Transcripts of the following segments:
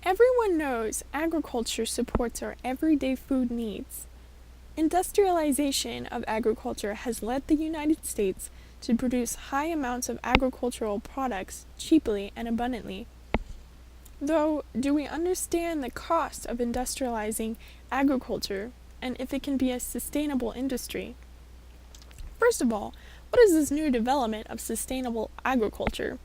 Everyone knows agriculture supports our everyday food needs. Industrialization of agriculture has led the United States to produce high amounts of agricultural products cheaply and abundantly. Though, do we understand the cost of industrializing agriculture and if it can be a sustainable industry? First of all, what is this new development of sustainable agriculture?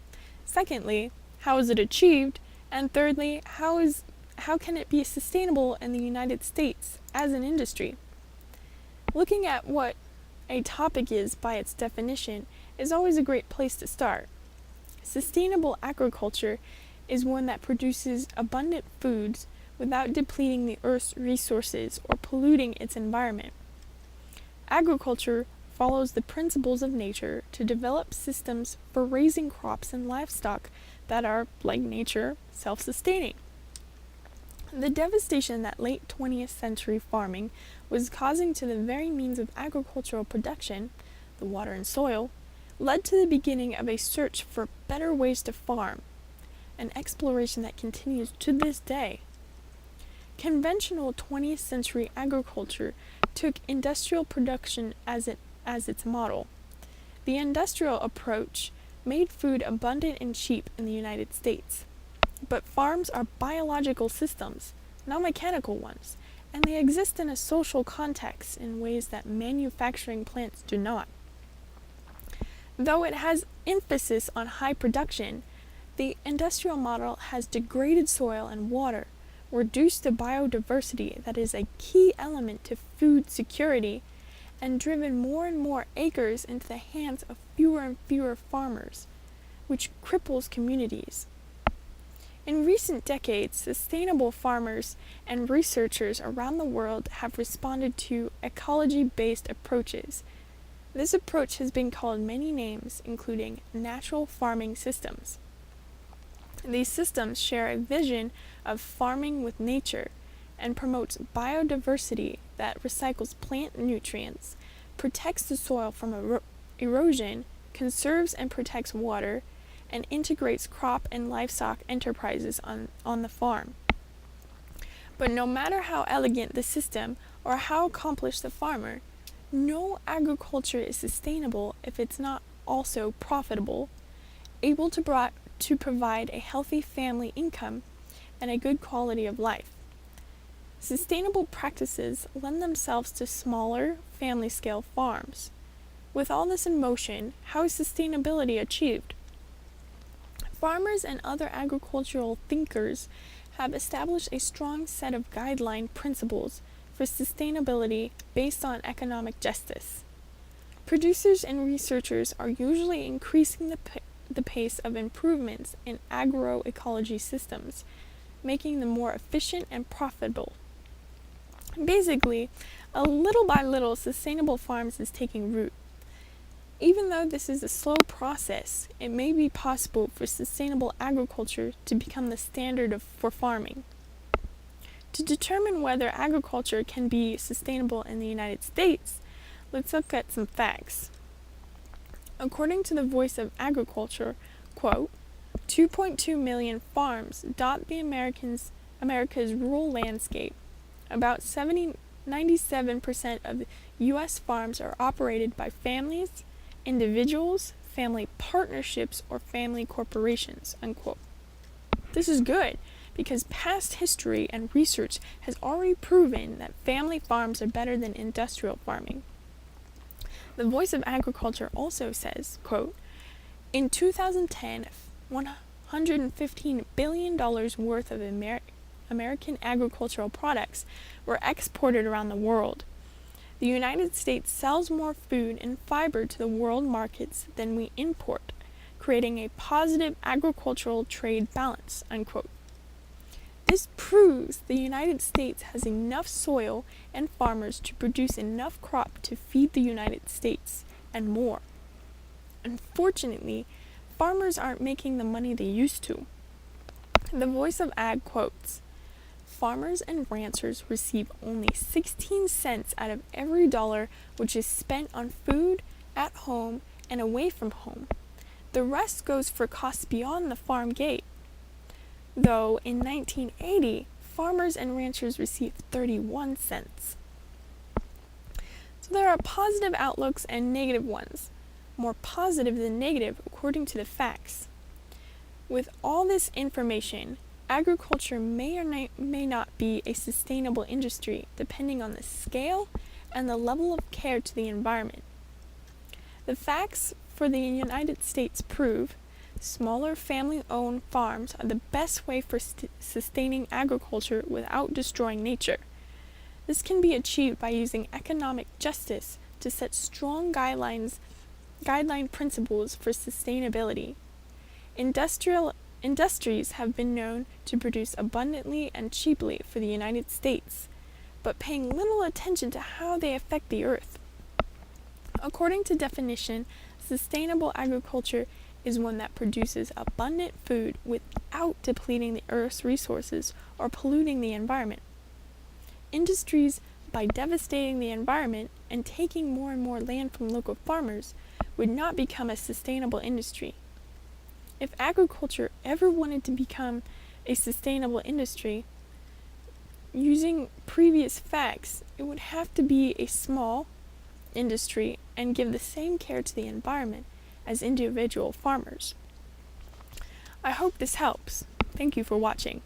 Secondly, how is it achieved? And thirdly, how can it be sustainable in the United States as an industry? Looking at what a topic is by its definition is always a great place to start. Sustainable agriculture is one that produces abundant foods without depleting the earth's resources or polluting its environment. Agriculture follows the principles of nature to develop systems for raising crops and livestock that are, like nature, self-sustaining. The devastation that late 20th century farming was causing to the very means of agricultural production, the water and soil, led to the beginning of a search for better ways to farm, an exploration that continues to this day. Conventional 20th century agriculture took industrial production as its model. The industrial approach made food abundant and cheap in the United States. But farms are biological systems, not mechanical ones, and they exist in a social context in ways that manufacturing plants do not. Though it has emphasis on high production, the industrial model has degraded soil and water, reduced the biodiversity that is a key element to food security, and driven more and more acres into the hands of fewer and fewer farmers, which cripples communities. In recent decades, sustainable farmers and researchers around the world have responded to ecology-based approaches. This approach has been called many names, including natural farming systems. These systems share a vision of farming with nature and promotes biodiversity that recycles plant nutrients, protects the soil from erosion, conserves and protects water, and integrates crop and livestock enterprises on the farm. But no matter how elegant the system or how accomplished the farmer, no agriculture is sustainable if it's not also profitable, able to provide a healthy family income and a good quality of life. Sustainable practices lend themselves to smaller, family-scale farms. With all this in motion, how is sustainability achieved? Farmers and other agricultural thinkers have established a strong set of guideline principles for sustainability based on economic justice. Producers and researchers are usually increasing the pace of improvements in agroecology systems, making them more efficient and profitable. Basically, a little by little, sustainable farms is taking root. Even though this is a slow process, it may be possible for sustainable agriculture to become the standard for farming. To determine whether agriculture can be sustainable in the United States, let's look at some facts. According to the Voice of Agriculture, quote, 2.2 million farms dot the America's rural landscape. About 97% of U.S. farms are operated by families, individuals, family partnerships, or family corporations, unquote. This is good because past history and research has already proven that family farms are better than industrial farming. The Voice of Agriculture also says, quote, in 2010, $115 billion worth of American agricultural products were exported around the world. The United States sells more food and fiber to the world markets than we import, creating a positive agricultural trade balance, unquote. This proves the United States has enough soil and farmers to produce enough crop to feed the United States and more. Unfortunately, farmers aren't making the money they used to. The Voice of Ag quotes, farmers and ranchers receive only 16 cents out of every dollar which is spent on food, at home, and away from home. The rest goes for costs beyond the farm gate. though in 1980, farmers and ranchers received 31 cents. So there are positive outlooks and negative ones, more positive than negative according to the facts. With all this information, agriculture may or may not be a sustainable industry depending on the scale and the level of care to the environment. The facts for the United States prove smaller family-owned farms are the best way for sustaining agriculture without destroying nature. This can be achieved by using economic justice to set strong guideline principles for sustainability. Industries have been known to produce abundantly and cheaply for the United States, but paying little attention to how they affect the earth. According to definition, sustainable agriculture is one that produces abundant food without depleting the earth's resources or polluting the environment. Industries, by devastating the environment and taking more and more land from local farmers, would not become a sustainable industry. If agriculture ever wanted to become a sustainable industry, using previous facts, it would have to be a small industry and give the same care to the environment as individual farmers. I hope this helps. Thank you for watching.